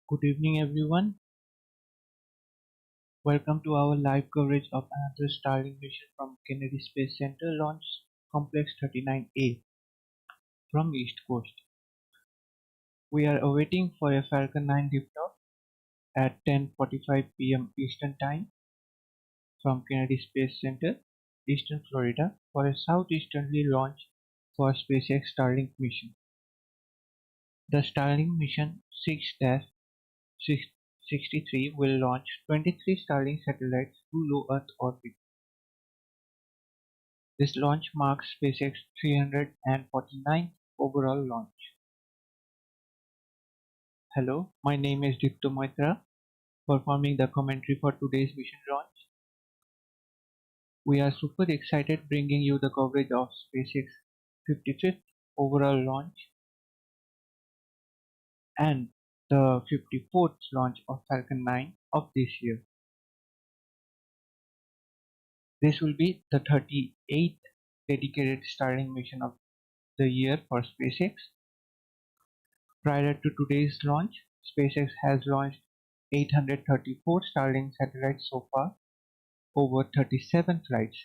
Good evening, everyone. Welcome to our live coverage of another Starlink mission from Kennedy Space Center Launch Complex 39A from East Coast. We are awaiting for a Falcon 9 liftoff at 10:45 p.m. Eastern Time from Kennedy Space Center, Eastern Florida, for a southeasterly launch for SpaceX Starlink mission. The Starlink mission 6-63 will launch 23 Starlink satellites to low Earth orbit. This launch marks SpaceX's 349th overall launch. Hello, my name is Dipta Maitra, performing the commentary for today's mission launch. We are super excited bringing you the coverage of SpaceX's 55th overall launch and the 54th launch of Falcon 9 of this year. This will be the 38th dedicated Starlink mission of the year for SpaceX. Prior to today's launch, SpaceX has launched 834 Starlink satellites so far, over 37 flights.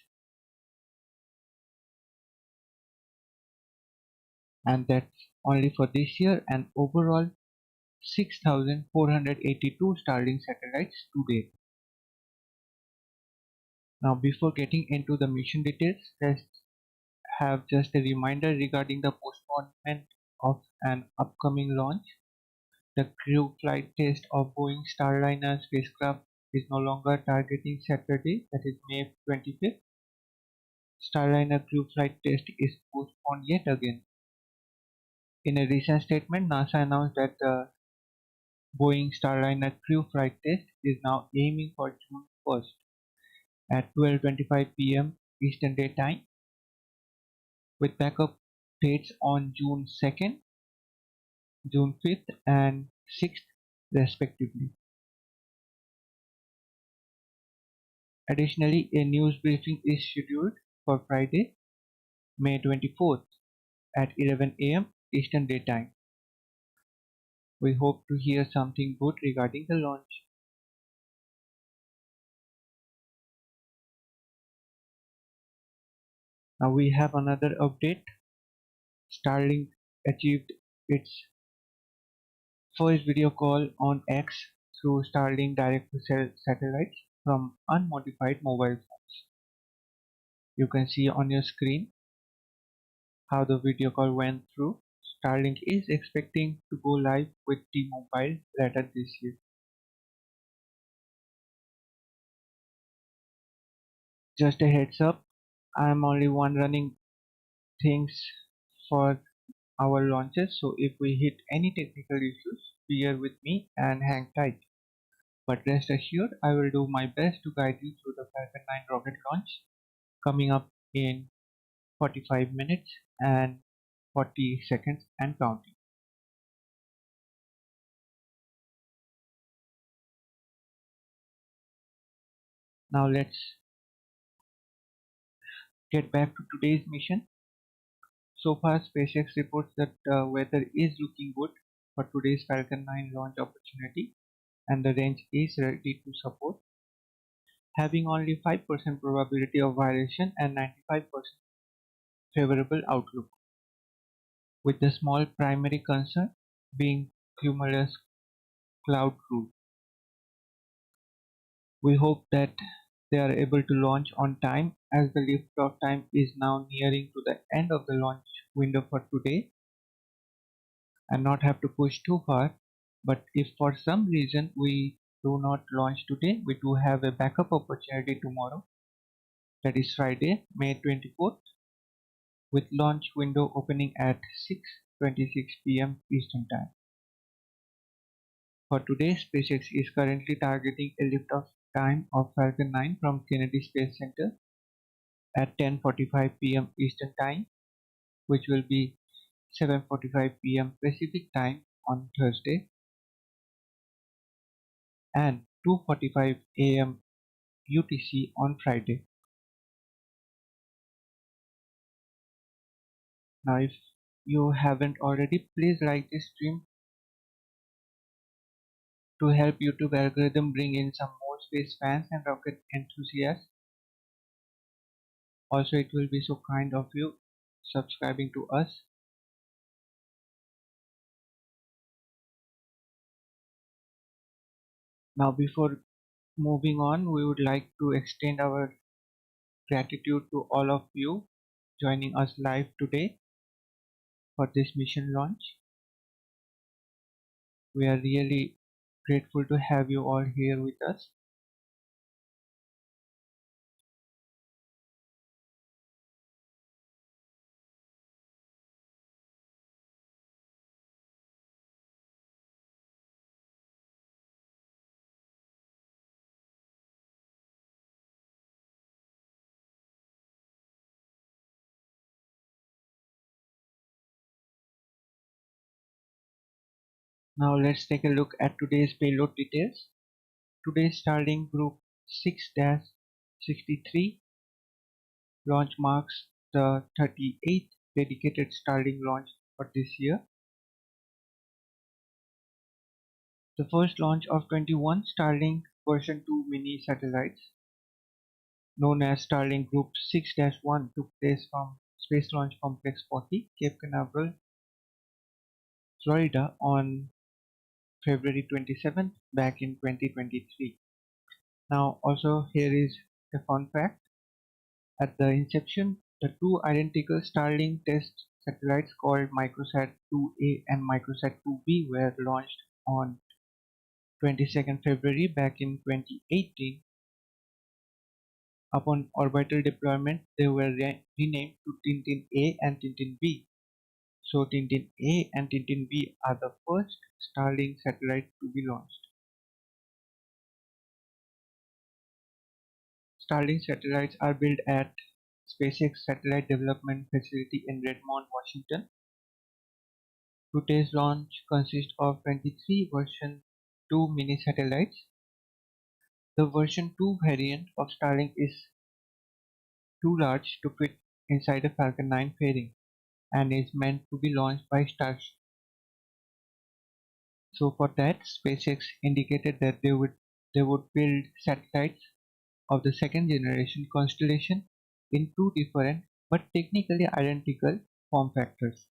And that's only for this year, and overall 6,482 Starlink satellites to date. Now, before getting into the mission details, let's have just a reminder regarding the postponement of an upcoming launch. The crew flight test of Boeing Starliner spacecraft is no longer targeting Saturday, that is May 25th. Starliner crew flight test is postponed yet again. In a recent statement, NASA announced that the Boeing Starliner crew flight test is now aiming for June 1st at 12:25 p.m. Eastern Daytime, with backup dates on June 2nd, June 5th, and 6th, respectively. Additionally, a news briefing is scheduled for Friday, May 24th at 11 a.m. Eastern Daytime. We hope to hear something good regarding the launch. Now we have another update. Starlink achieved its first video call on X through Starlink direct-to-cell satellites from unmodified mobile phones. You can see on your screen how the video call went through. Starlink is expecting to go live with T-Mobile later this year. Just a heads up, I am only one running things for our launches, so if we hit any technical issues, bear with me and hang tight. But rest assured, I will do my best to guide you through the Falcon 9 rocket launch coming up in 45 minutes and 40 seconds and counting. Now let's get back to today's mission. So far, SpaceX reports that the weather is looking good for today's Falcon 9 launch opportunity, and the range is ready to support, having only 5% probability of violation and 95% favorable outlook, with the small primary concern being cumulus cloud rule. We hope that they are able to launch on time, as the liftoff time is now nearing to the end of the launch window for today, and not have to push too far. But if for some reason we do not launch today, we do have a backup opportunity tomorrow, that is Friday, May 24th, with launch window opening at 6:26 p.m. Eastern Time. For today, SpaceX is currently targeting a liftoff time of Falcon 9 from Kennedy Space Center at 10:45 p.m. Eastern Time, which will be 7:45 p.m. Pacific Time on Thursday, and 2:45 a.m. UTC on Friday. Now, if you haven't already, please like this stream to help YouTube algorithm bring in some more space fans and rocket enthusiasts. Also, it will be so kind of you subscribing to us. Now, before moving on, we would like to extend our gratitude to all of you joining us live today for this mission launch. We are really grateful to have you all here with us. Now let's take a look at today's payload details. Today's Starlink Group 6-63 launch marks the 38th dedicated Starlink launch for this year. The first launch of 21 Starlink version 2 mini satellites, known as Starlink Group 6-1, took place from Space Launch Complex 40, Cape Canaveral, Florida on February 27th back in 2023. Now also here is a fun fact. At the inception, the two identical Starlink test satellites called Microsat 2A and Microsat 2B were launched on 22nd February back in 2018. Upon orbital deployment, they were renamed to Tintin A and Tintin B. So Tintin A and Tintin B are the first Starlink satellites to be launched. Starlink satellites are built at SpaceX Satellite Development Facility in Redmond, Washington. Today's launch consists of 23 version 2 mini satellites. The version 2 variant of Starlink is too large to fit inside a Falcon 9 fairing and is meant to be launched by Starship. So for that, SpaceX indicated that they would build satellites of the second generation constellation in two different but technically identical form factors.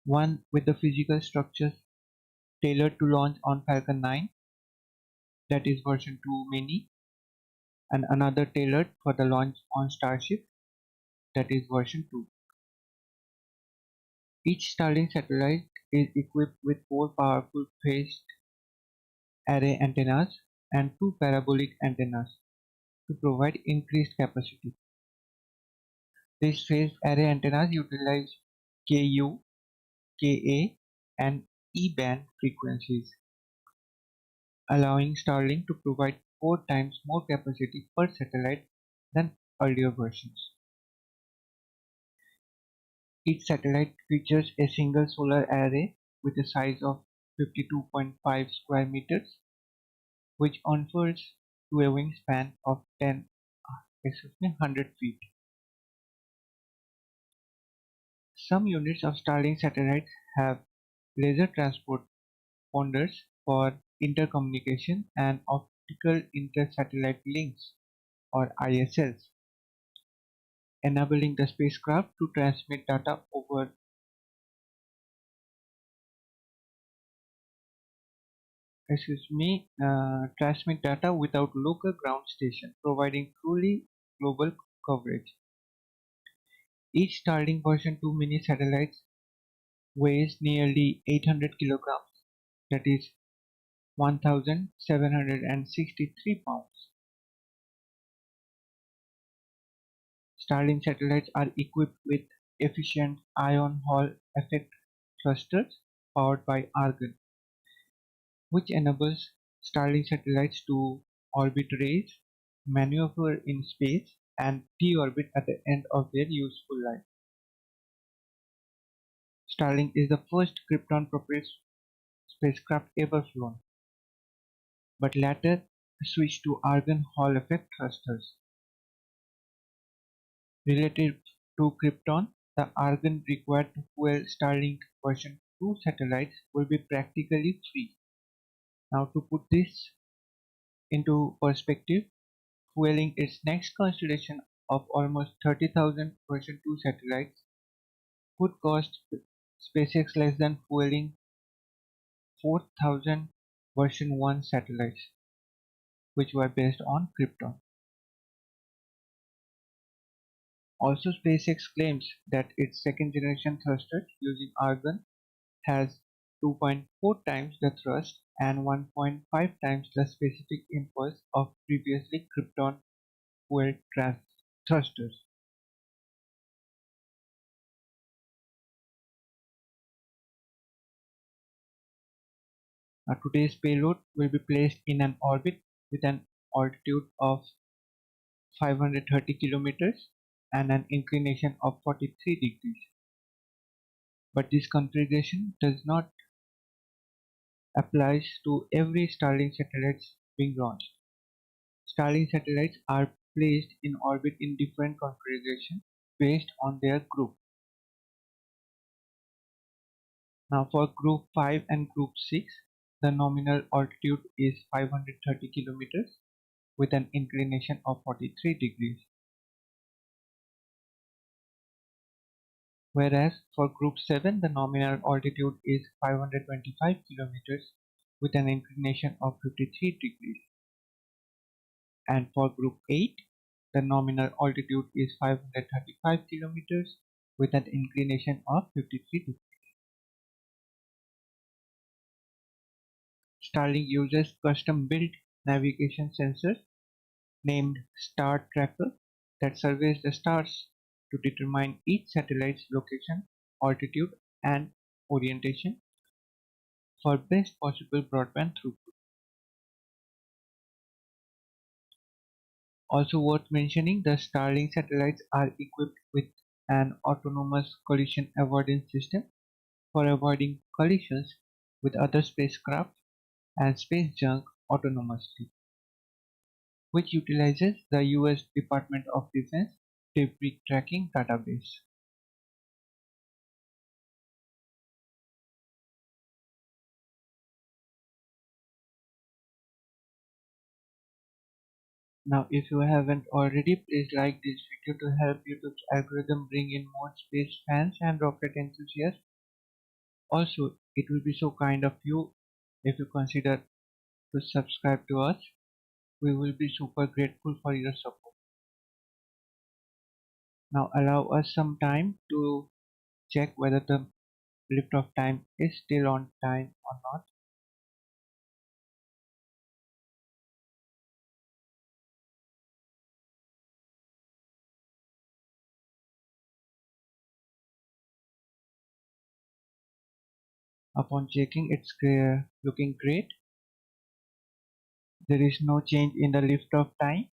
One with the physical structures tailored to launch on Falcon 9, that is version 2 mini, and another tailored for the launch on Starship, that is version 2. Each Starlink satellite is equipped with four powerful phased array antennas and two parabolic antennas to provide increased capacity. These phased array antennas utilize Ku, Ka, and E-band frequencies, allowing Starlink to provide 4 times more capacity per satellite than earlier versions. Each satellite features a single solar array with a size of 52.5 square meters, which offers to a wingspan of 100 feet. Some units of Starlink satellites have laser transponders for intercommunication and optical inter-satellite links, or ISLs, enabling the spacecraft to transmit data without local ground station, providing truly global coverage. Each Starlink version 2 mini satellites weighs nearly 800 kilograms, that is 1,763 pounds. Starlink satellites are equipped with efficient ion Hall effect thrusters powered by argon, which enables Starlink satellites to orbit raise, maneuver in space, and deorbit at the end of their useful life. Starlink is the first Krypton-propelled spacecraft ever flown, but later switched to argon Hall effect thrusters. Relative to Krypton, the argon required to fuel Starlink version 2 satellites will be practically free. Now to put this into perspective, fueling its next constellation of almost 30,000 version 2 satellites would cost SpaceX less than fueling 4,000 version 1 satellites, which were based on Krypton. Also, SpaceX claims that its second generation thruster using argon has 2.4 times the thrust and 1.5 times the specific impulse of previously Krypton fueled thrusters. Now, today's payload will be placed in an orbit with an altitude of 530 kilometers and an inclination of 43 degrees. But this configuration does not apply to every Starlink satellite being launched. Starlink satellites are placed in orbit in different configurations based on their group. Now for group 5 and group 6, the nominal altitude is 530 kilometers with an inclination of 43 degrees. Whereas for group 7, the nominal altitude is 525 kilometers with an inclination of 53 degrees. And for group 8, the nominal altitude is 535 kilometers with an inclination of 53 degrees. Starlink uses custom-built navigation sensors named Star Tracker that surveys the stars to determine each satellite's location, altitude, and orientation for best possible broadband throughput. Also worth mentioning, the Starlink satellites are equipped with an autonomous collision avoidance system for avoiding collisions with other spacecraft and space junk autonomously, which utilizes the US Department of Defense debris tracking database. Now, if you haven't already, please like this video to help YouTube's algorithm bring in more space fans and rocket enthusiasts. Also, it will be so kind of you if you consider to subscribe to us. We will be super grateful for your support. Now, allow us some time to check whether the liftoff time is still on time or not. Upon checking, it's looking great. There is no change in the liftoff time.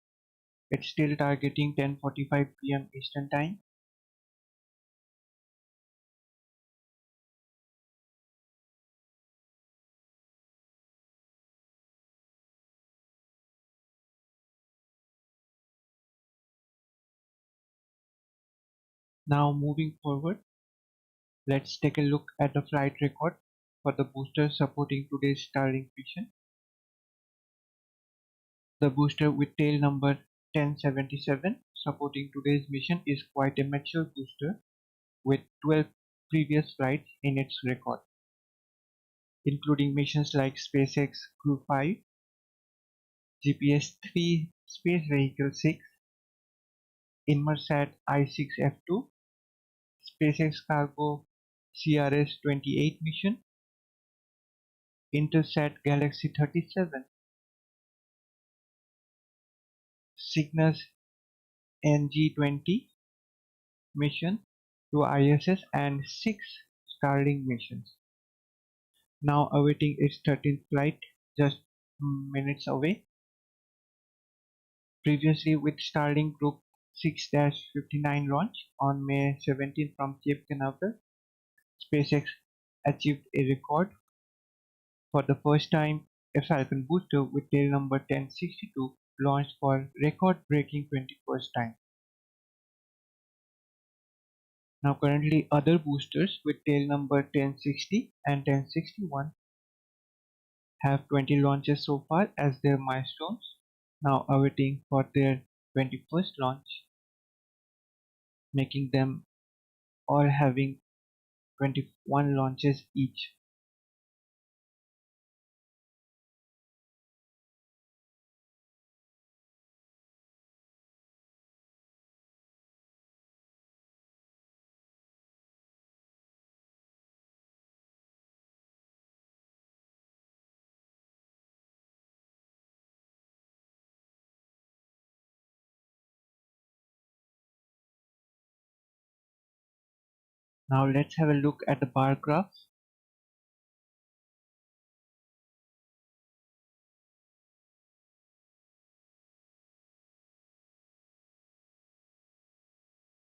It's still targeting 10:45 p.m. Eastern Time. Now moving forward, let's take a look at the flight record for the booster supporting today's Starlink mission. The booster with tail number 1077 supporting today's mission is quite a mature booster with 12 previous flights in its record, including missions like SpaceX Crew 5, GPS-3 Space Vehicle 6, Inmarsat I6F2, SpaceX Cargo CRS-28 mission, Intelsat Galaxy 37, Cygnus NG-20 mission to ISS, and 6 Starlink missions. Now awaiting its 13th flight just minutes away. Previously with Starlink Group 6-59 launch on May 17 from Cape Canaveral, SpaceX achieved a record for the first time. A Falcon booster with tail number 1062 launched for record-breaking 21st time. Now currently other boosters with tail number 1060 and 1061 have 20 launches so far as their milestones, now awaiting for their 21st launch, making them all having 21 launches each. Now let's have a look at the bar graph.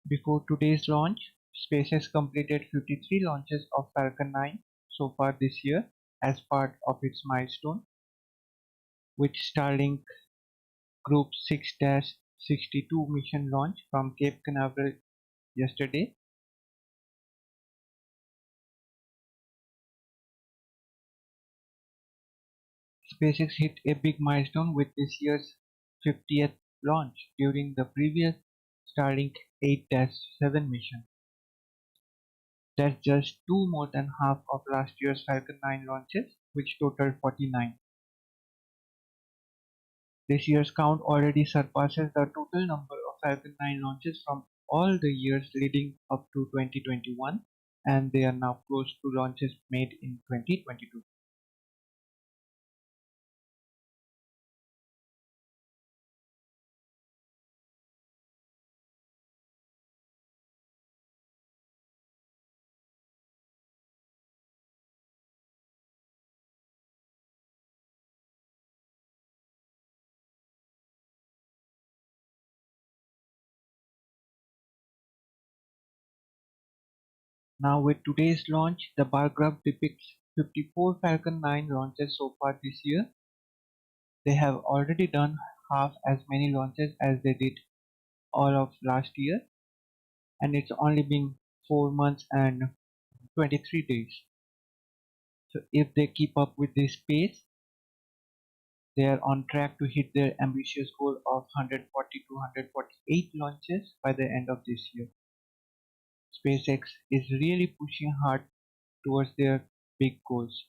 Before today's launch, SpaceX completed 53 launches of Falcon 9 so far this year as part of its milestone, with Starlink Group 6-62 mission launch from Cape Canaveral yesterday. SpaceX hit a big milestone with this year's 50th launch during the previous Starlink 8-7 mission. That's just two more than half of last year's Falcon 9 launches, which totaled 49. This year's count already surpasses the total number of Falcon 9 launches from all the years leading up to 2021, and they are now close to launches made in 2022. Now with today's launch, the bar graph depicts 54 Falcon 9 launches so far this year. They have already done half as many launches as they did all of last year, and it's only been 4 months and 23 days. So if they keep up with this pace, they are on track to hit their ambitious goal of 140 to 148 launches by the end of this year. SpaceX is really pushing hard towards their big goals.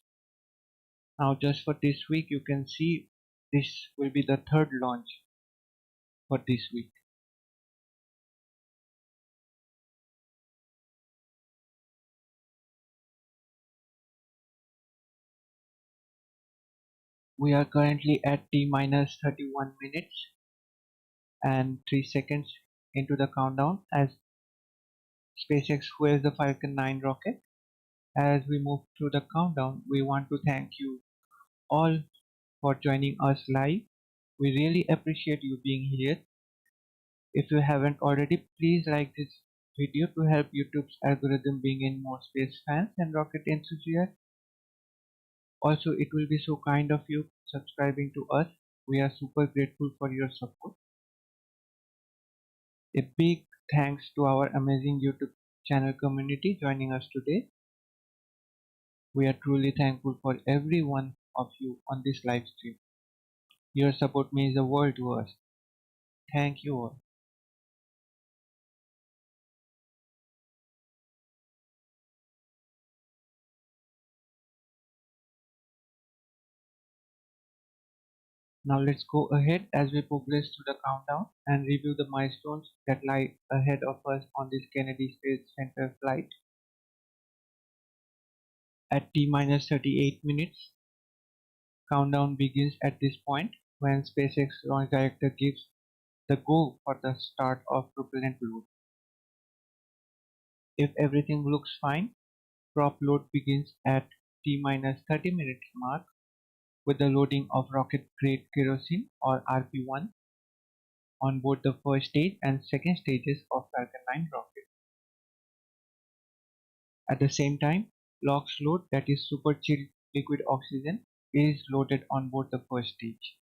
Now just for this week, you can see this will be the third launch for this week. We are currently at T minus 31 minutes and 3 seconds into the countdown as SpaceX fuels the Falcon 9 rocket. As we move through the countdown, we want to thank you all for joining us live. We really appreciate you being here. If you haven't already, please like this video to help YouTube's algorithm bring in more space fans and rocket enthusiasts. Also, it will be so kind of you subscribing to us. We are super grateful for your support. A big thanks to our amazing YouTube channel community joining us today. We are truly thankful for every one of you on this live stream. Your support means the world to us. Thank you all. Now let's go ahead as we progress through the countdown and review the milestones that lie ahead of us on this Kennedy Space Center flight. At T minus 38 minutes, countdown begins at this point when SpaceX launch director gives the go for the start of propellant load. If everything looks fine, prop load begins at T minus 30 minutes mark with the loading of rocket grade kerosene or RP1 on both the first stage and second stages of Falcon 9 rocket. At the same time, LOX load, that is super chilled liquid oxygen, is loaded on board the first stage.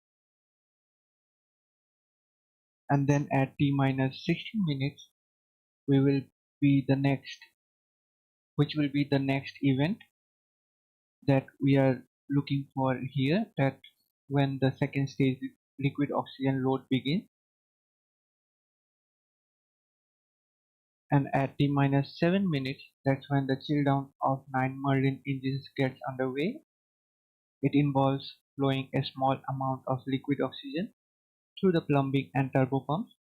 And then at T minus 16 minutes, we will be the next, which will be the next event that we are looking for here that when the second stage liquid oxygen load begins, and at T minus 7 minutes, that's when the chill down of 9 Merlin engines gets underway. It involves flowing a small amount of liquid oxygen through the plumbing and turbo pumps,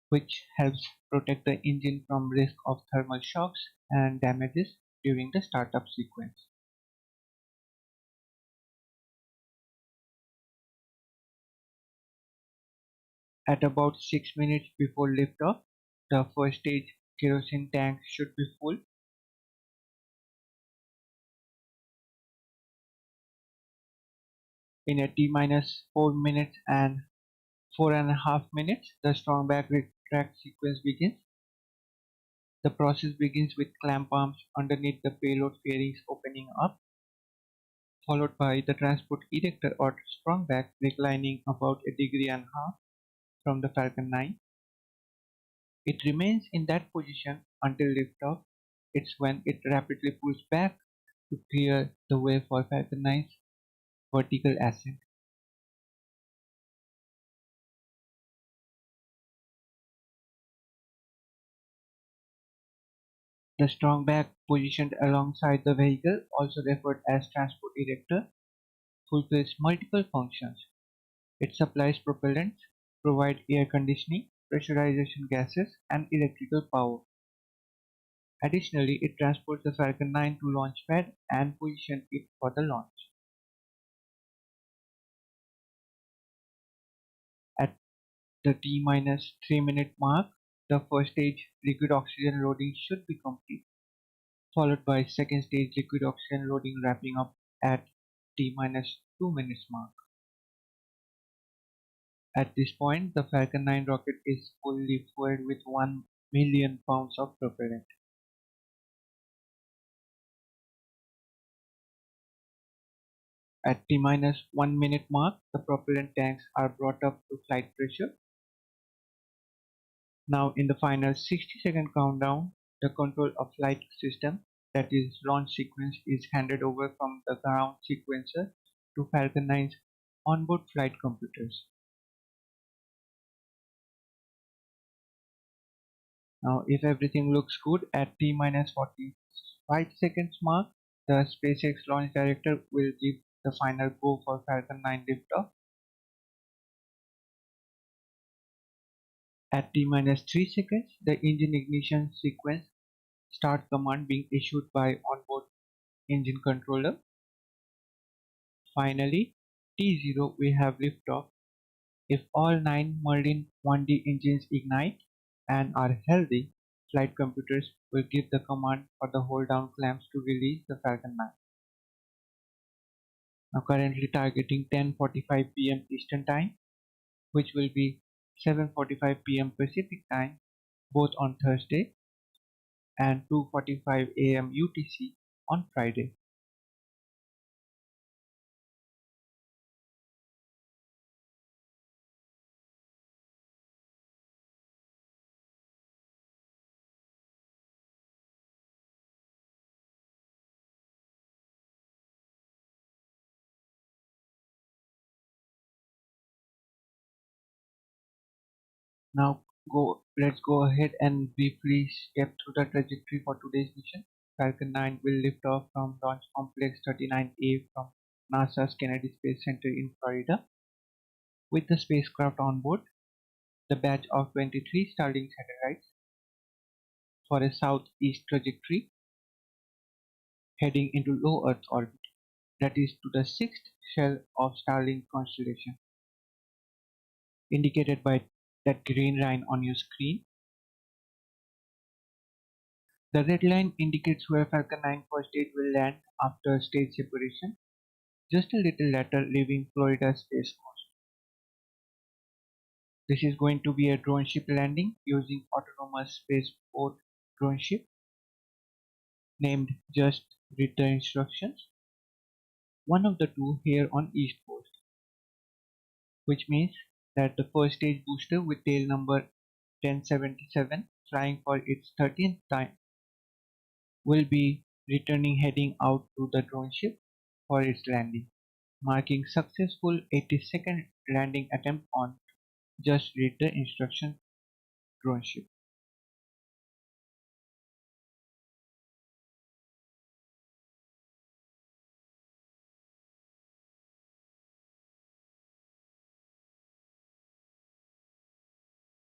which helps protect the engine from risk of thermal shocks and damages during the startup sequence. At about 6 minutes before liftoff, the first stage kerosene tank should be full. In a T minus 4 minutes and 4.5 minutes, the strong back retract sequence begins. The process begins with clamp arms underneath the payload fairings opening up, followed by the transport ejector or strong back reclining about a degree and a half from the Falcon 9. It remains in that position until liftoff. It's when it rapidly pulls back to clear the way for Falcon 9's vertical ascent. The strong back positioned alongside the vehicle, also referred as transport ejector, fulfills multiple functions. It supplies propellants, provides air conditioning, pressurization gases, and electrical power. Additionally, it transports the Falcon 9 to Launchpad and positions it for the launch. At the T minus 3 minute mark, the first stage liquid oxygen loading should be complete, followed by second stage liquid oxygen loading wrapping up at T minus 2 minutes mark. At this point, the Falcon 9 rocket is fully fueled with 1 million pounds of propellant. At T minus 1 minute mark, the propellant tanks are brought up to flight pressure. Now in the final 60-second countdown, the control of flight system, that is launch sequence, is handed over from the ground sequencer to Falcon 9's onboard flight computers. Now if everything looks good at T minus 45 seconds mark, the SpaceX launch director will give the final go for Falcon 9 liftoff. At T minus 3 seconds, the engine ignition sequence start command being issued by onboard engine controller. Finally, T0 we have liftoff. If all 9 Merlin 1D engines ignite and are healthy, flight computers will give the command for the hold down clamps to release the Falcon 9. Now currently targeting 10:45 p.m. Eastern Time, which will be 7:45 p.m. Pacific Time, both on Thursday, and 2:45 a.m. UTC on Friday. Now let's go ahead and briefly step through the trajectory for today's mission. Falcon 9 will lift off from Launch Complex 39A from NASA's Kennedy Space Center in Florida with the spacecraft on board, the batch of 23 Starlink satellites, for a southeast trajectory heading into low Earth orbit, that is to the sixth shell of Starlink constellation, indicated by that green line on your screen. The red line indicates where Falcon 9 first stage will land after stage separation, just a little later leaving Florida Space Coast. This is going to be a drone ship landing using autonomous spaceport drone ship named Just Read the Instructions, one of the two here on East Coast, which means that the first stage booster with tail number 1077 flying for its 13th time will be returning heading out to the drone ship for its landing, marking successful 82nd landing attempt on Just Read the Instruction droneship.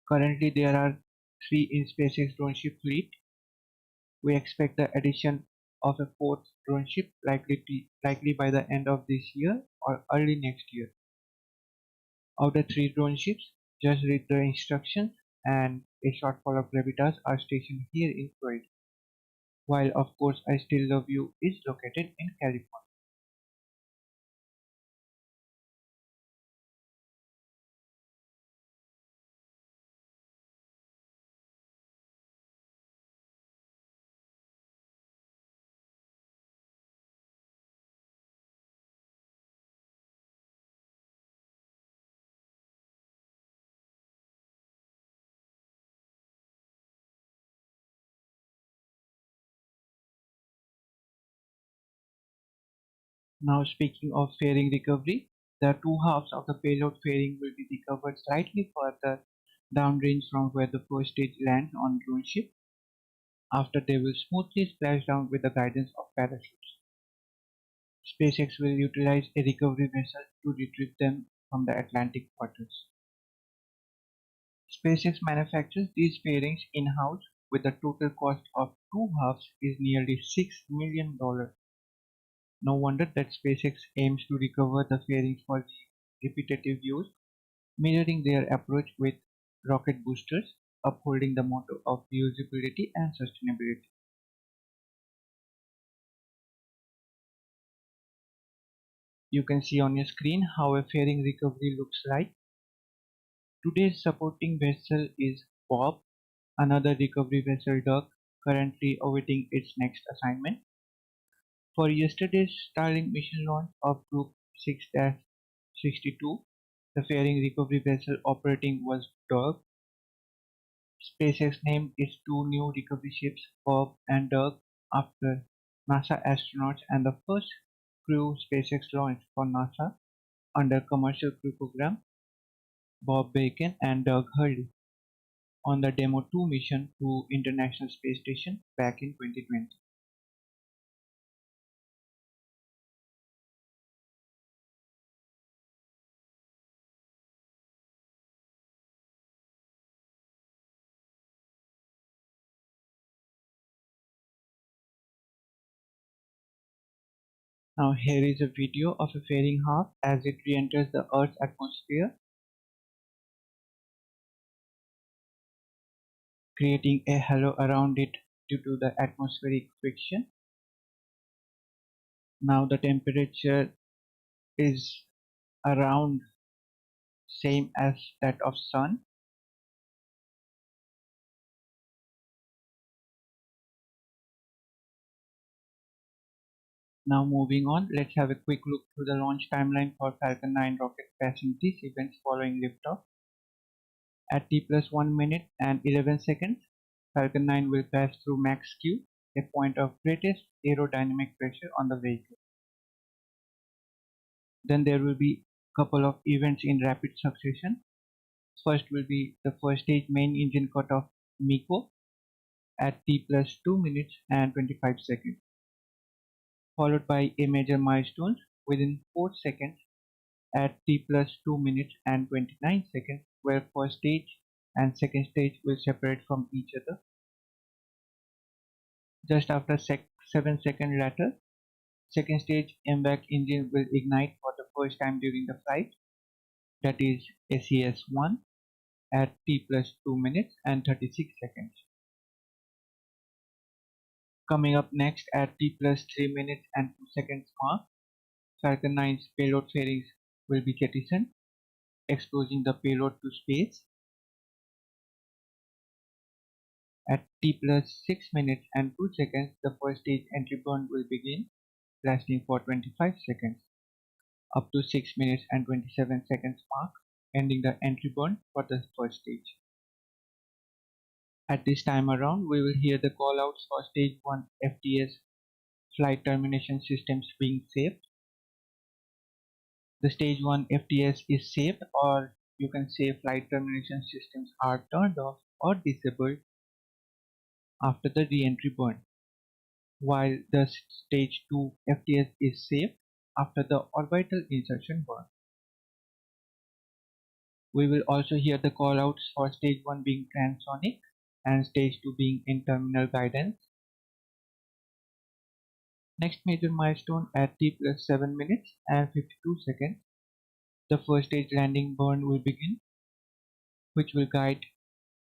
Currently there are 3 in SpaceX droneship fleet. We expect the addition of a fourth droneship likely by the end of this year or early next year. Of the 3 droneships, Just Read the Instructions and a short follow-up Gravitas are stationed here in Florida, while of course I Still Love You is located in California. Now speaking of fairing recovery, the two halves of the payload fairing will be recovered slightly further downrange from where the first stage lands on drone ship, after they will smoothly splash down with the guidance of parachutes. SpaceX will utilize a recovery vessel to retrieve them from the Atlantic waters. SpaceX manufactures these fairings in-house with the total cost of two halves is nearly $6 million. No wonder that SpaceX aims to recover the fairings for repetitive use, mirroring their approach with rocket boosters, upholding the motto of reusability and sustainability. You can see on your screen how a fairing recovery looks like. Today's supporting vessel is Bob, another recovery vessel Doug, currently awaiting its next assignment. For yesterday's Starlink mission launch of Group 6-62, the fairing recovery vessel operating was Doug. SpaceX named its two new recovery ships, Bob and Doug, after NASA astronauts and the first crew SpaceX launched for NASA under Commercial Crew Program, Bob Bacon and Doug Hurley, on the Demo 2 mission to International Space Station back in 2020. Now here is a video of a fairing half as it re-enters the Earth's atmosphere, creating a halo around it due to the atmospheric friction. Now the temperature is around same as that of Sun. Now moving on, let's have a quick look through the launch timeline for Falcon 9 rocket passing these events following liftoff. At T plus 1 minute and 11 seconds, Falcon 9 will pass through max Q, a point of greatest aerodynamic pressure on the vehicle. Then there will be a couple of events in rapid succession. First will be the first stage main engine cutoff MECO at T plus 2 minutes and 25 seconds, followed by a major milestone within 4 seconds at T plus 2 minutes and 29 seconds, where first stage and second stage will separate from each other. Just after 7 seconds later, second stage MVAC engine will ignite for the first time during the flight, that is SES-1 at T plus 2 minutes and 36 seconds. Coming up next at T plus 3 minutes and 2 seconds mark, Falcon 9's payload fairings will be jettisoned, exposing the payload to space. At T plus 6 minutes and 2 seconds, the first stage entry burn will begin, lasting for 25 seconds, up to 6 minutes and 27 seconds mark, ending the entry burn for the first stage. At this time around, we will hear the callouts for Stage 1 FTS flight termination systems being saved. The stage 1 FTS is safe, or you can say flight termination systems are turned off or disabled after the re-entry burn, while the stage 2 FTS is safe after the orbital insertion burn. We will also hear the callouts for stage 1 being transonic and stage 2 being in terminal guidance. Next major milestone at T plus 7 minutes and 52 seconds, the first stage landing burn will begin, which will guide,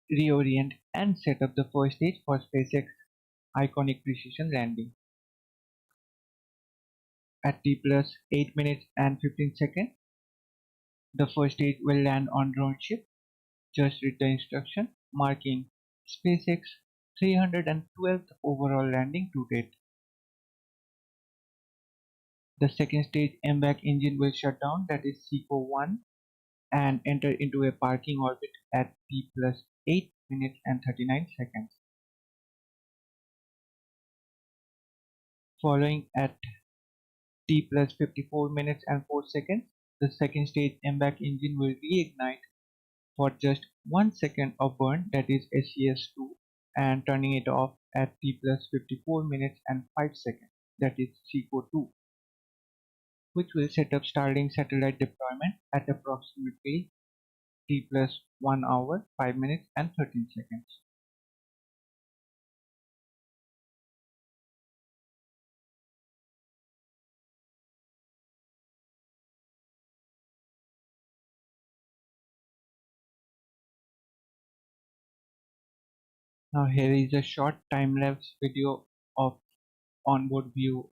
reorient, and set up the first stage for SpaceX iconic precision landing. At T plus 8 minutes and 15 seconds, the first stage will land on droneship. Just read the instruction, marking SpaceX 312th overall landing to date. The second stage MVAC engine will shut down, that is CFO1, and enter into a parking orbit at T plus 8 minutes and 39 seconds. Following at T plus 54 minutes and 4 seconds, the second stage MVAC engine will reignite for just 1 second of burn, that is SES2, and turning it off at T plus 54 minutes and 5 seconds, that is CFO2, which will set up Starlink satellite deployment at approximately T plus 1 hour, 5 minutes and 13 seconds. Now here is a short time-lapse video of onboard view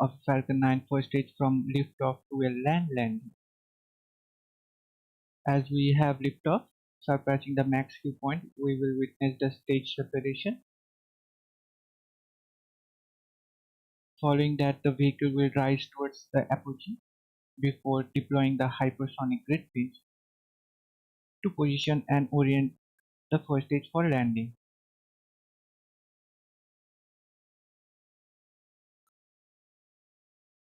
of Falcon 9 first stage from liftoff to a land landing. As we have liftoff, surpassing the max Q point, we will witness the stage separation. Following that, the vehicle will rise towards the apogee before deploying the hypersonic grid page to position and orient the first stage for landing.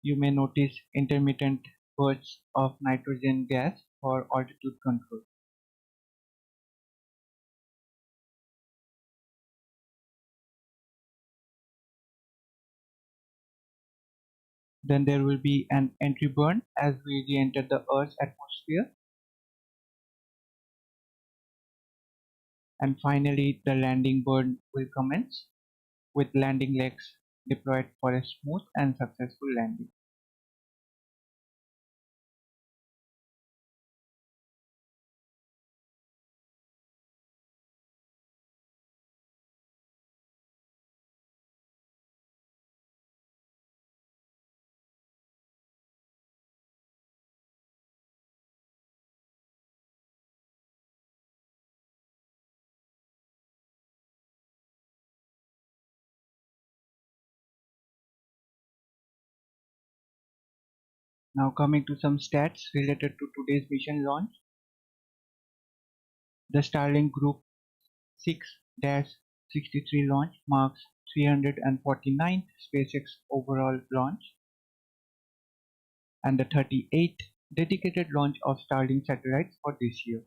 You may notice intermittent bursts of nitrogen gas for altitude control. Then there will be an entry burn as we re-enter the Earth's atmosphere. And finally, the landing burn will commence with landing legs deployed for a smooth and successful landing. Now coming to some stats related to today's mission launch. The Starlink Group 6-63 launch marks 349th SpaceX overall launch and the 38th dedicated launch of Starlink satellites for this year.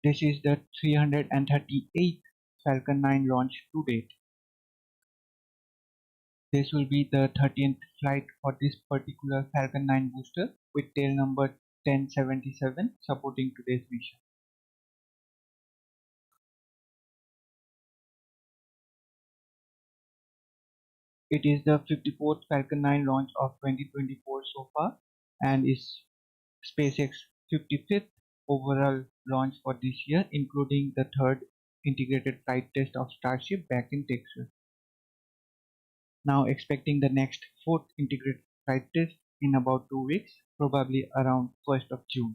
This is the 338th Falcon 9 launch to date. This will be the 13th flight for this particular Falcon 9 booster with tail number 1077 supporting today's mission. It is the 54th Falcon 9 launch of 2024 so far and is SpaceX 55th overall launch for this year, including the third integrated flight test of Starship back in Texas. Now expecting the next fourth integrated flight test in about 2 weeks, probably around 1st of June.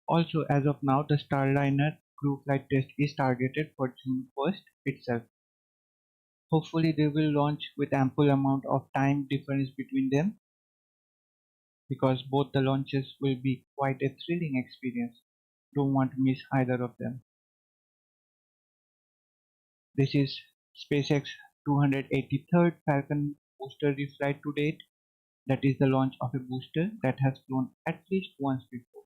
Also, as of now, the Starliner crew flight test is targeted for June 1st itself. Hopefully they will launch with ample amount of time difference between them, because both the launches will be quite a thrilling experience. Don't want to miss either of them. This is SpaceX 283rd Falcon booster reflight to date, that is the launch of a booster that has flown at least once before.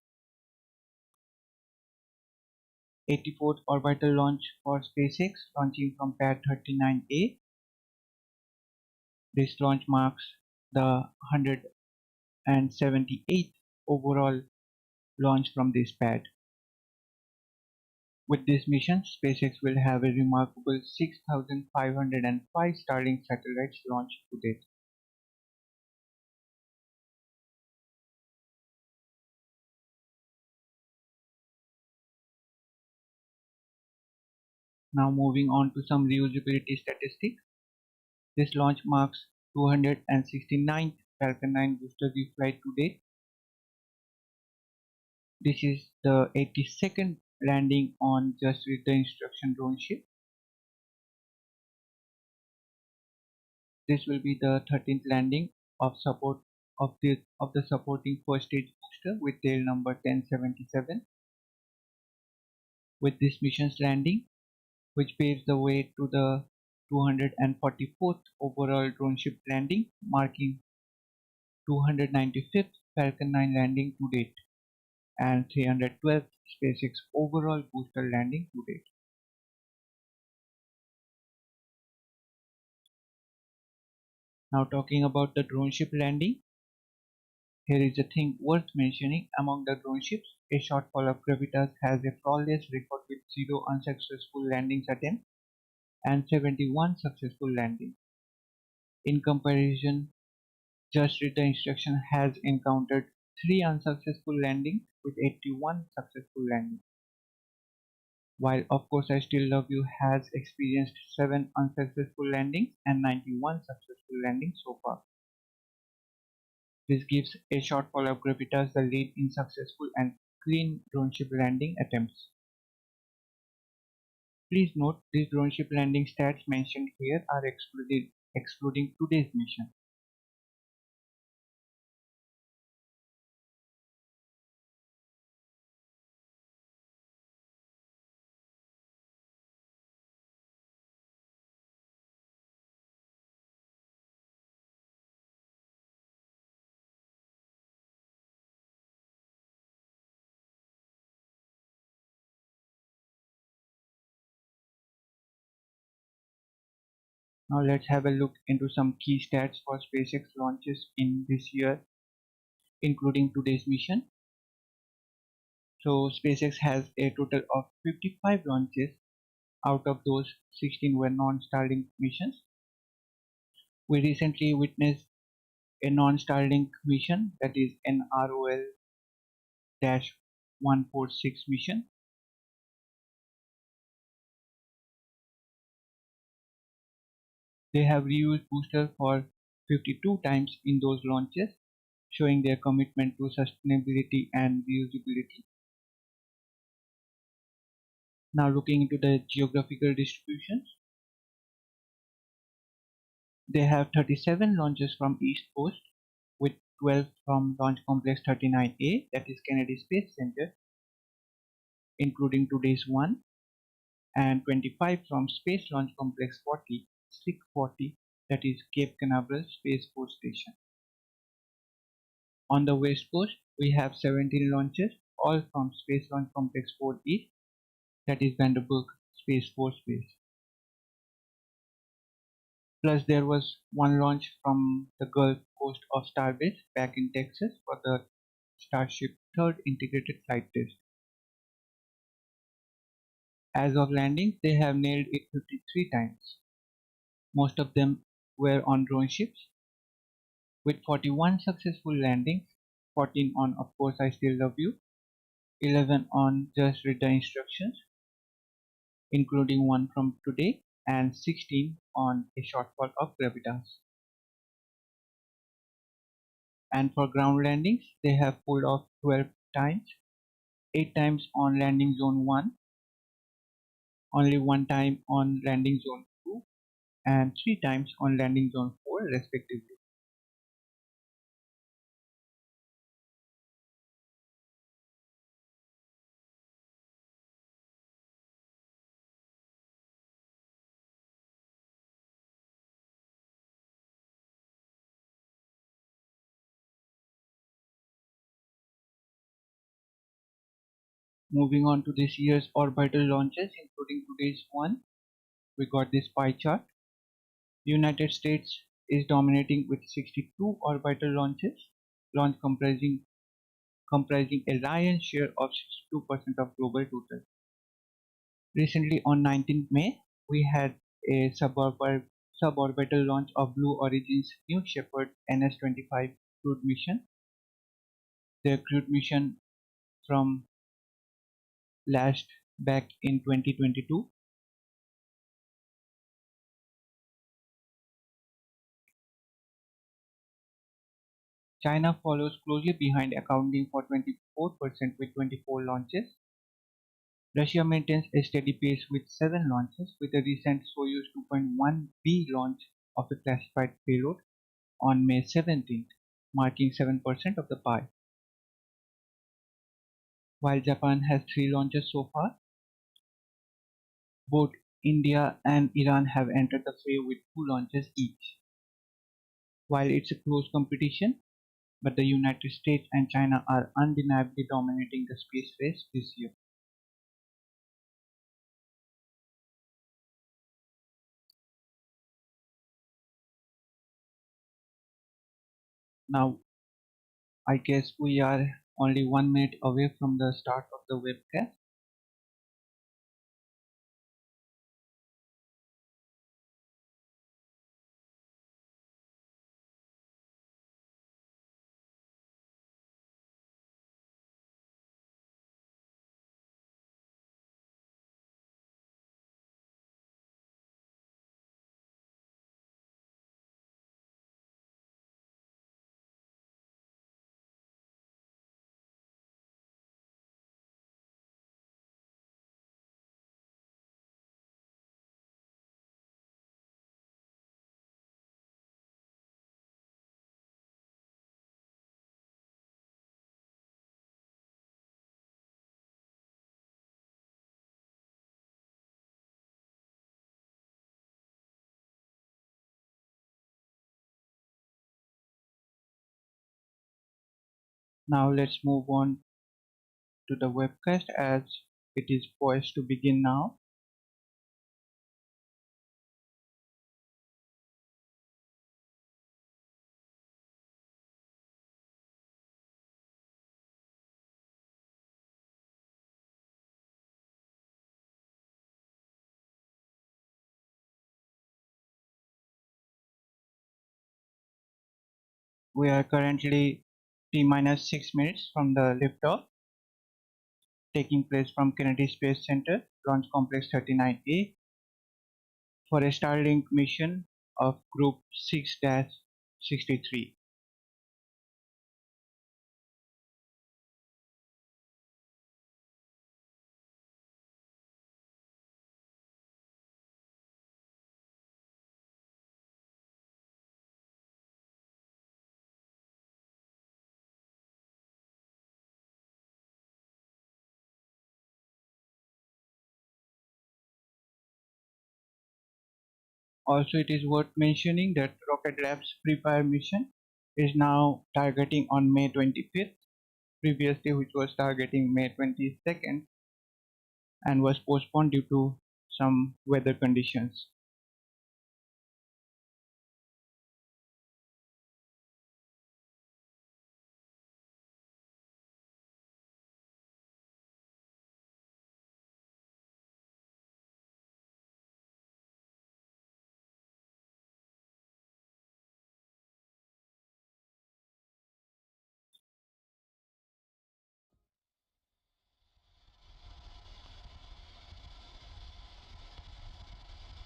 84th orbital launch for SpaceX, launching from Pad 39A. This launch marks the 178th overall launch from this pad. With this mission, SpaceX will have a remarkable 6,505 Starlink satellites launched to date. Now moving on to some reusability statistics. This launch marks 269th Falcon 9 booster reflight to date. This is the 82nd landing on Just Read the Instruction drone ship. This will be the 13th landing of support of the supporting first stage booster with tail number 1077. With this mission's landing, which paves the way to the 244th overall drone ship landing, marking 295th Falcon 9 landing to date and 312th SpaceX overall booster landing to date. Now talking about the drone ship landing, here is a thing worth mentioning. Among the drone ships, a shortfall of Gravitas has a flawless record with 0 unsuccessful landings attempts and 71 successful landings. In comparison, Just Read the Instruction has encountered 3 unsuccessful landings with 81 successful landings. While Of Course I Still Love You has experienced 7 unsuccessful landings and 91 successful landings so far. This gives a shortfall of Gravitas the lead in successful and clean drone ship landing attempts. Please note these drone ship landing stats mentioned here are excluding today's mission. Now let's have a look into some key stats for SpaceX launches in this year, including today's mission. So SpaceX has a total of 55 launches. Out of those, 16 were non-Starlink missions. We recently witnessed a non-Starlink mission, that is NROL-146 mission. They have reused boosters for 52 times in those launches, showing their commitment to sustainability and reusability. Now looking into the geographical distributions, they have 37 launches from East Coast, with 12 from Launch Complex 39A, that is Kennedy Space Center, including today's one, and 25 from Space Launch Complex 40, SLIC 40, that is Cape Canaveral Space Force Station. On the West Coast, we have 17 launches, all from Space Launch Complex 4 East, that is Vandenberg Space Force Base. Plus there was one launch from the Gulf Coast of Starbase back in Texas for the Starship third integrated flight test. As of landing, they have nailed it 53 times. Most of them were on drone ships, with 41 successful landings, 14 on Of Course I Still Love You, 11 on Just Read the Instructions, including one from today, and 16 on a shortfall of Gravitas. And for ground landings, they have pulled off 12 times, 8 times on landing zone 1, only 1 time on landing zone 2, and 3 times on landing zone 4 respectively. Moving on to this year's orbital launches, including today's one, we got this pie chart. United States is dominating with 62 orbital launches, launch comprising a lion's share of 62% of global total. Recently, on 19th May, we had a suborbital launch of Blue Origin's New Shepard NS-25 crewed mission. Their crewed mission from last back in 2022. China follows closely behind, accounting for 24% with 24 launches. Russia maintains a steady pace with 7 launches, with a recent Soyuz 2.1B launch of the classified payload on May 17th, marking 7% of the pie. While Japan has 3 launches so far, both India and Iran have entered the fray with 2 launches each. While it's a close competition, but the United States and China are undeniably dominating the space race this year. Now, I guess we are only 1 minute away from the start of the webcast. Now let's move on to the webcast as it is poised to begin now. We are currently T-minus 6 minutes from the liftoff, taking place from Kennedy Space Center, Launch Complex 39A, for a Starlink mission of Group 6-63. Also, it is worth mentioning that Rocket Lab's Free Fire mission is now targeting on May 25th, previously which was targeting May 22nd and was postponed due to some weather conditions.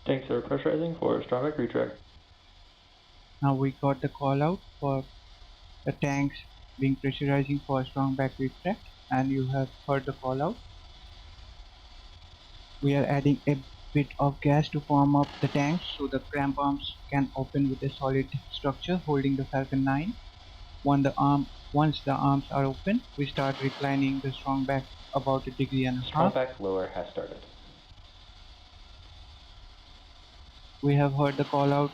Tanks are pressurizing for strong back retract. Now we got the call out for the tanks being pressurizing for a strong back retract, and you have heard the call out. We are adding a bit of gas to form up the tanks so the clamp arms can open with a solid structure holding the Falcon 9. Once the arms are open, we start reclining the strong back about a degree and a Strong half. back lower has started. We have heard the call out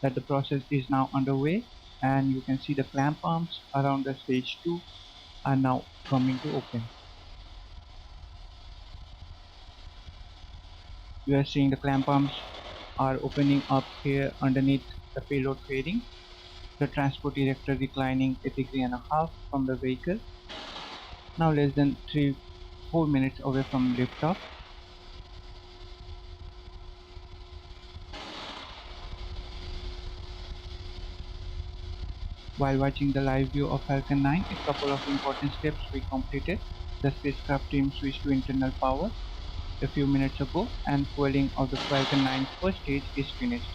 that the process is now underway, and you can see the clamp arms around the stage 2 are now coming to open. You are seeing the clamp arms are opening up here underneath the payload fairing. The transport ejector reclining a degree and a half from the vehicle. Now less than 3-4 minutes away from liftoff. While watching the live view of Falcon 9, a couple of important steps we completed. The spacecraft team switched to internal power a few minutes ago, and fueling of the Falcon 9 first stage is finished,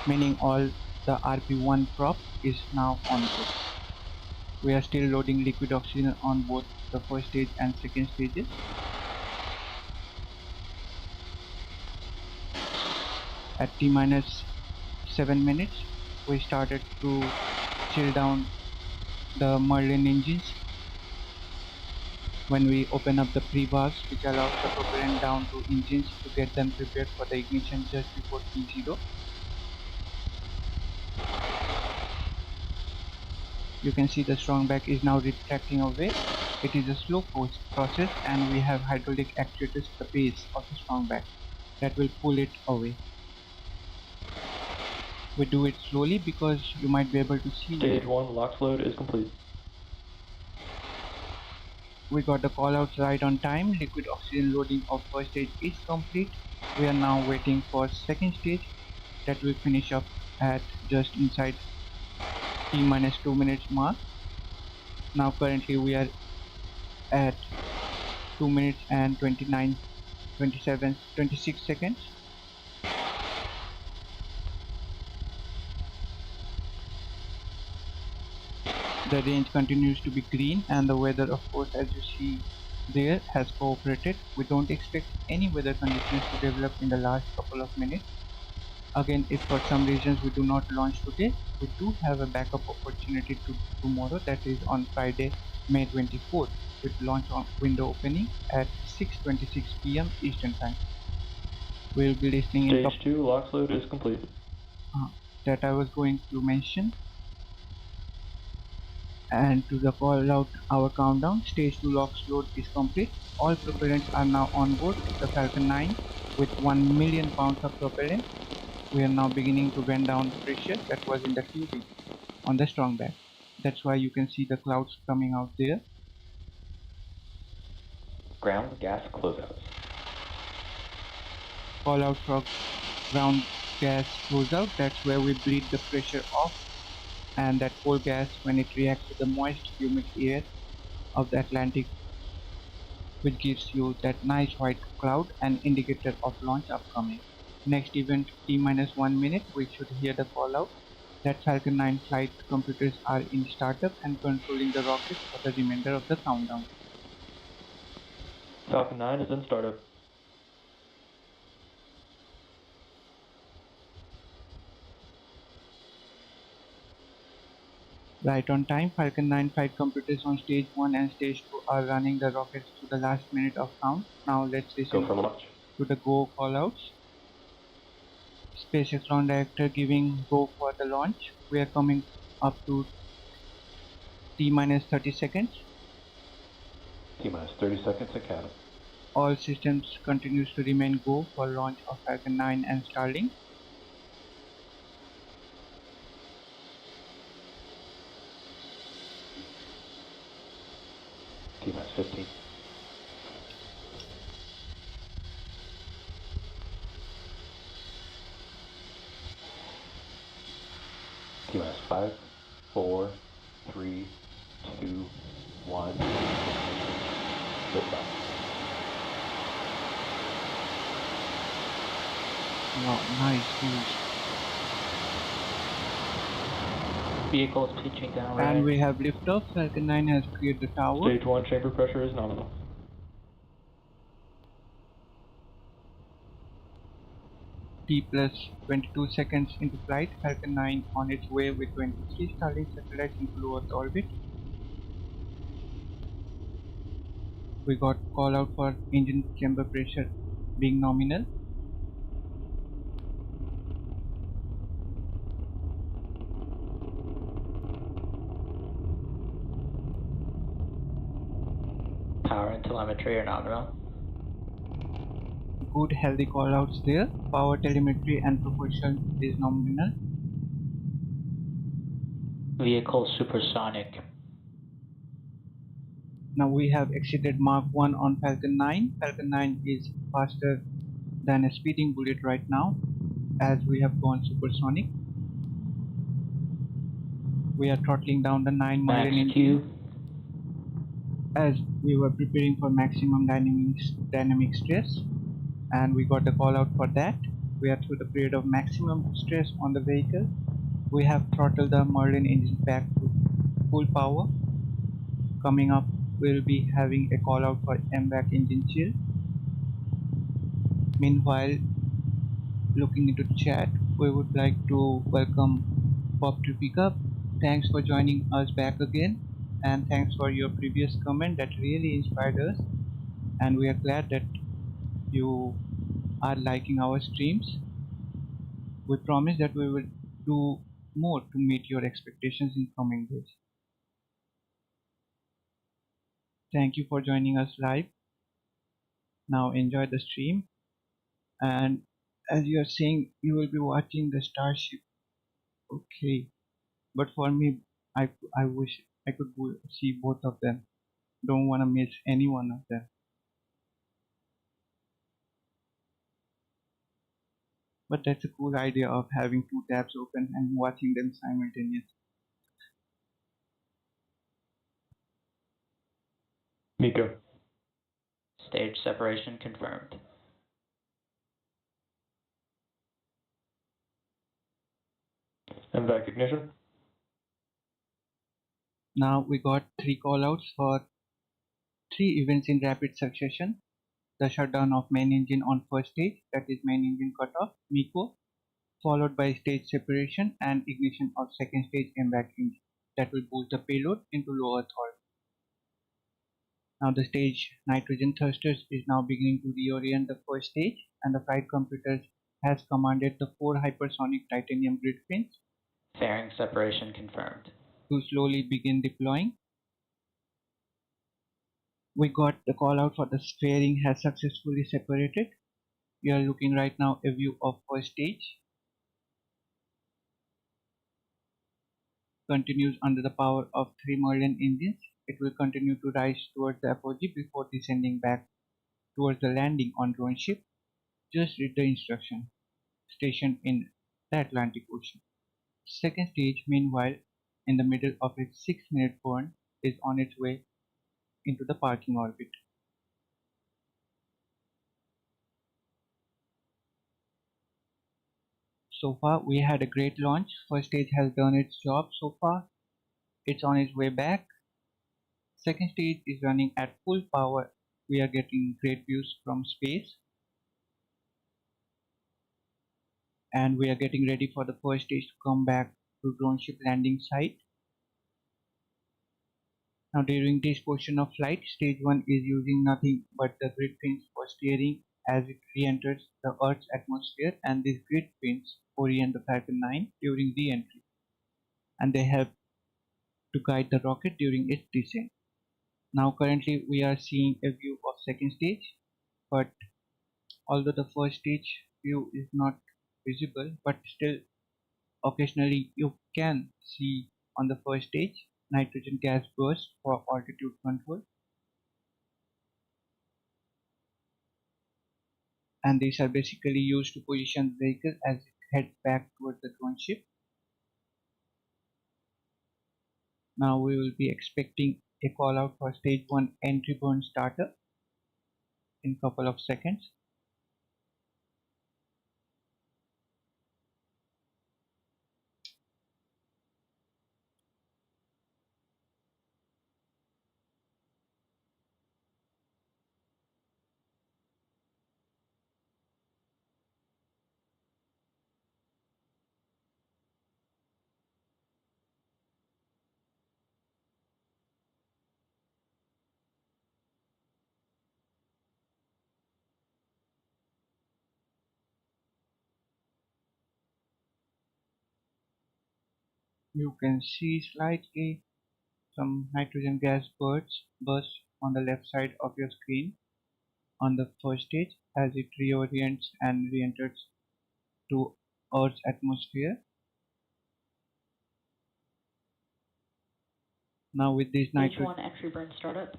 meaning all the RP-1 prop is now on board. We are still loading liquid oxygen on both the first stage and second stages. At T-7 minutes, we started to chill down the Merlin engines when we open up the pre-valves, which allows the propellant down to engines to get them prepared for the ignition just before T0. You can see the strong back is now retracting away. It is a slow process, and we have hydraulic actuators at the base of the strong back that will pull it away. We do it slowly because you might be able to see Stage it. 1 LOX load is complete. We got the callouts right on time. Liquid oxygen loading of first stage is complete. We are now waiting for second stage that will finish up at just inside T-2 minutes mark. Now currently we are at 2 minutes and 26 seconds. The range continues to be green, and the weather, of course, as you see there, has cooperated. We don't expect any weather conditions to develop in the last couple of minutes. Again, if for some reasons we do not launch today, we do have a backup opportunity to tomorrow, that is on Friday, May 24th, with launch on window opening at 6:26 p.m. Eastern Time. We will be listening in Stage 2 LOX load is complete. that I was going to mention. And to the call out our countdown, stage 2 LOX load is complete. All propellants are now on board the Falcon 9 with 1 million pounds of propellant. We are now beginning to bend down pressure that was in the tubing on the strong back. That's why you can see the clouds coming out there. Ground gas closeouts. Call out for ground gas closeout. That's where we bleed the pressure off, and that cold gas, when it reacts with the moist humid air of the Atlantic, which gives you that nice white cloud, an indicator of launch upcoming. Next event T-1 minute, we should hear the call out that Falcon 9 flight computers are in startup and controlling the rocket for the remainder of the countdown. Falcon 9 is in startup. Right on time, Falcon 9 flight computers on stage 1 and stage 2 are running the rockets to the last minute of count. Now let's listen Go for launch. to the go callouts. SpaceX launch director giving go for the launch. We are coming up to T-30 seconds. T-minus 30 seconds at count. All systems continues to remain go for launch of Falcon 9 and Starlink. T-minus 15. T-minus 5, 4, 3, 2, 1. Liftoff. Wow, nice views. Vehicle is pitching down right. And we have liftoff. Falcon 9 has cleared the tower. Stage 1 chamber pressure is nominal. T plus 22 seconds into flight. Falcon 9 on its way with 23 Starlink satellites into low Earth orbit. We got call out for engine chamber pressure being nominal. Power and telemetry are nominal. good healthy callouts there. Power, telemetry and propulsion is nominal. Vehicle supersonic. Now we have exceeded Mach 1 on Falcon 9. Falcon 9 is faster than a speeding bullet right now, as we have gone supersonic. We are throttling down the 9 Max Merlin Q. engine as we were preparing for maximum dynamic stress, and we got the call out for that. We are through the period of maximum stress on the vehicle. We have throttled the Merlin engine back to full power. Coming up, we'll be having a call out for MVAC engine chill. Meanwhile, looking into the chat, we would like to welcome Bob to Pickup. Thanks for joining us back again, and thanks for your previous comment that really inspired us, and we are glad that you are liking our streams. We promise that we will do more to meet your expectations in coming days. Thank you for joining us live. Now enjoy the stream, and as you are saying, you will be watching the Starship. Okay, but for me, I wish I could see both of them. Don't want to miss any one of them. But that's a cool idea of having two tabs open and watching them simultaneously. Miko. Stage separation confirmed. MVAC ignition. Now we got 3 callouts for 3 events in rapid succession. The shutdown of main engine on first stage, that is main engine cutoff, MECO, followed by stage separation and ignition of second stage MVAC engine. That will boost the payload into low Earth orbit. Now the stage nitrogen thrusters is now beginning to reorient the first stage, and the flight computer has commanded the 4 hypersonic titanium grid fins Fairing separation confirmed. to slowly begin deploying. We got the call out for the fairing has successfully separated. We are looking right now a view of first stage. Continues under the power of 3 Merlin engines. It will continue to rise towards the apogee before descending back towards the landing on drone ship. Just read the instruction. Stationed in the Atlantic Ocean. Second stage, meanwhile, in the middle of its 6-minute burn, is on its way into the parking orbit. So far, we had a great launch. First stage has done its job so far. It's on its way back. Second stage is running at full power. We are getting great views from space. And we are getting ready for the first stage to come back to drone ship landing site. Now during this portion of flight, stage 1 is using nothing but the grid fins for steering as it re-enters the Earth's atmosphere, and these grid fins orient the Falcon 9 during re-entry, and they help to guide the rocket during its descent. Now currently we are seeing a view of second stage, but although the first stage view is not visible, but still occasionally you can see on the first stage nitrogen gas burst for altitude control, and these are basically used to position the vehicle as it heads back towards the drone ship. Now we will be expecting a call out for stage 1 entry burn starter in couple of seconds. You can see slightly some nitrogen gas burst on the left side of your screen. on the first stage as it reorients and re-enters to Earth's atmosphere. Now with this Stage 1 entry burn startup.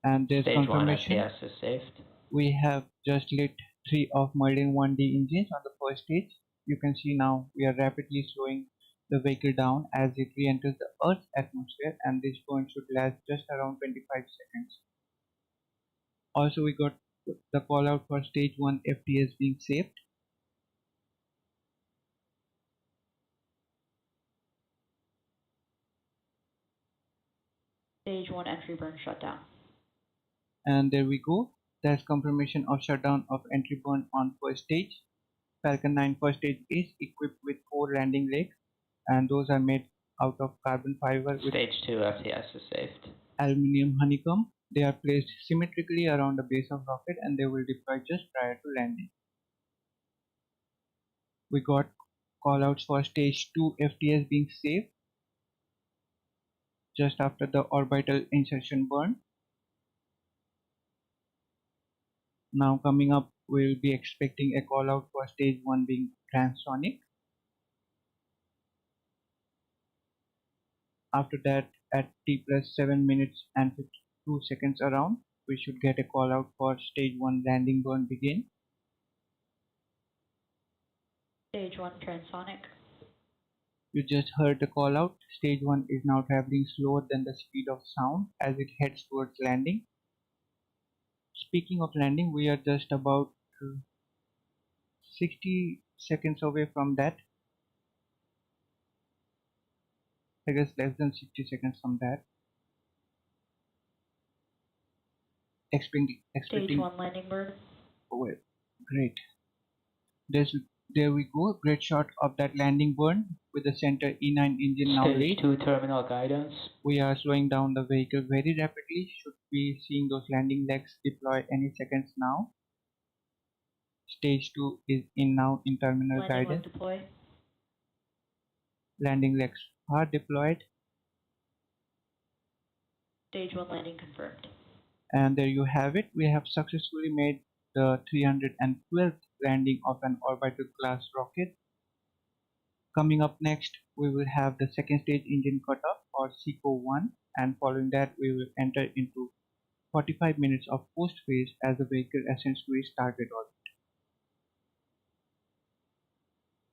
and there's Stage 1 confirmation. FPS is saved. We have just lit 3 of Merlin 1D engines on the first stage. You can see now we are rapidly slowing the vehicle down as it re-enters the Earth's atmosphere, and this burn should last just around 25 seconds. Also, we got the call out for stage 1 FTS being saved. Stage 1 entry burn shutdown. And there we go. There's confirmation of shutdown of entry burn on first stage. Falcon 9 first stage is equipped with 4 landing legs, and those are made out of carbon fiber with Stage 2 FPS is saved. aluminium honeycomb. They are placed symmetrically around the base of rocket and they will deploy just prior to landing. We got callouts for stage 2 FTS being saved just after the orbital insertion burn. Now coming up, we'll be expecting a call out for stage 1 being transonic. After that, at T plus 7 minutes and 52 seconds around, we should get a call out for stage 1 landing burn begin. Stage 1 transonic. You just heard the call out. Stage 1 is now traveling slower than the speed of sound as it heads towards landing. Speaking of landing, we are just about 60 seconds away from that. I guess less than 60 seconds from that. Stage 1 landing burn. Oh, well, great. There we go. Great shot of that landing burn with the center E9 engine now Stage laid. 2 terminal guidance. We are slowing down the vehicle very rapidly. Should be seeing those landing legs deploy any seconds now. Stage 2 is in now in terminal Landing leg guidance. deploy. Landing legs are deployed. Stage 1 landing confirmed. And there you have it. We have successfully made the 312th landing of an orbital class rocket. Coming up next, we will have the second stage engine cutoff or SECO-1, and following that we will enter into 45 minutes of post phase as the vehicle ascends to its target orbit.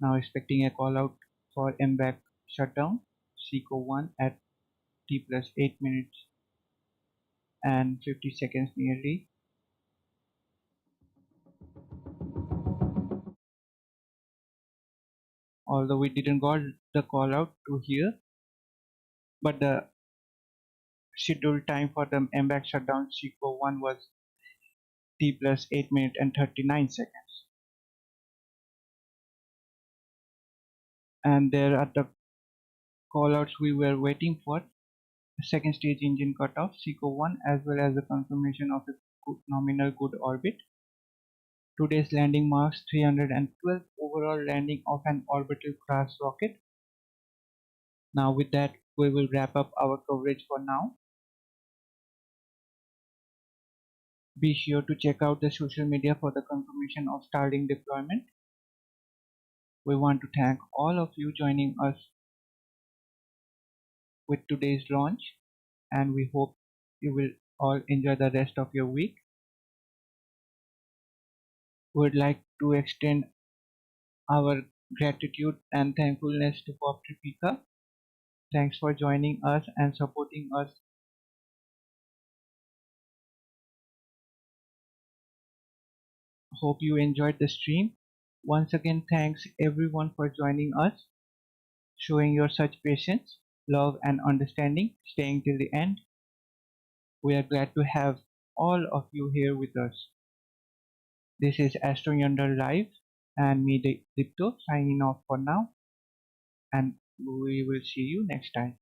Now expecting a call out for MVAC shutdown, SECO-1 at T plus 8 minutes and 50 seconds nearly. Although we didn't got the call out to here, but the scheduled time for the MVAC shutdown SECO-1 was T plus 8 minutes and 39 seconds. And there are the callouts we were waiting for. The second stage engine cutoff SECO-1 as well as the confirmation of a nominal good orbit. Today's landing marks 312 overall landing of an orbital class rocket. Now with that we will wrap up our coverage for now. Be sure to check out the social media for the confirmation of Starlink deployment. We want to thank all of you joining us with today's launch, and we hope you will all enjoy the rest of your week. We would like to extend our gratitude and thankfulness to Bob Tripika. Thanks for joining us and supporting us. Hope you enjoyed the stream. Once again, thanks everyone for joining us, showing your such patience, love and understanding, staying till the end. We are glad to have all of you here with us. This is AstroYonder Live and me, Dipta, signing off for now, and we will see you next time.